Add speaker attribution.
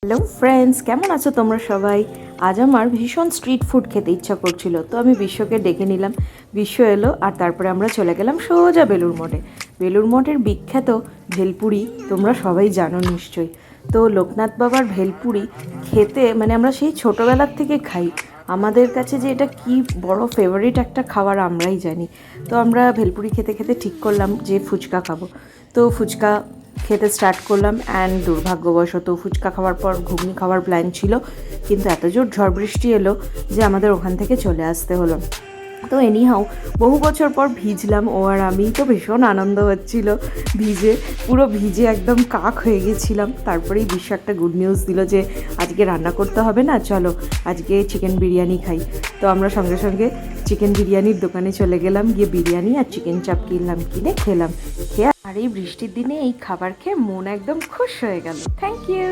Speaker 1: Hello friends, কেমন আছো তোমরা সবাই? আজ আমার ভীষণ স্ট্রিট ফুড খেতে ইচ্ছা করছিল, তো আমি বিশ্বকে ডেকে নিলাম। বিশ্ব এলো আর তারপরে আমরা চলে গেলাম সোজা বেলুড় মঠে। বেলুড় মঠের বিখ্যাত ভেলপুরি তোমরা সবাই জানো নিশ্চয়ই। তো লোকনাথ বাবার ভেলপুরি খেতে মানে আমরা সেই ছোটোবেলার থেকে খাই। আমাদের কাছে যে এটা কি বড় ফেভারিট একটা খাবার আমরাই জানি। তো আমরা ভেলপুরি খেতে খেতে ঠিক করলাম যে ফুচকা খাবো। তো ফুচকা খেতে স্টার্ট করলাম অ্যান্ড দুর্ভাগ্যবশত ফুচকা খাওয়ার পর ঘুগনি খাওয়ার প্ল্যান ছিল, কিন্তু এত জোর ঝড় বৃষ্টি এলো যে আমাদের ওখান থেকে চলে আসতে হলো। তো এনিহাও বহু বছর পর ভিজলাম, ও আর আমি তো ভীষণ আনন্দ হচ্ছিল ভিজে, পুরো ভিজে একদম কাক হয়ে গেছিলাম। তারপরেই বিশ্ব একটা গুড নিউজ দিল যে আজকে রান্না করতে হবে না, চলো আজকে চিকেন বিরিয়ানি খাই। তো আমরা সঙ্গে সঙ্গে চিকেন বিরিয়ানির দোকানে চলে গেলাম, গিয়ে বিরিয়ানি আর চিকেন চাপ কিনলাম, কিনে খেলাম। খেয়ে আর এই বৃষ্টির দিনে এই খাবার খেয়ে মন একদম খুশ হয়ে গেল। Thank you.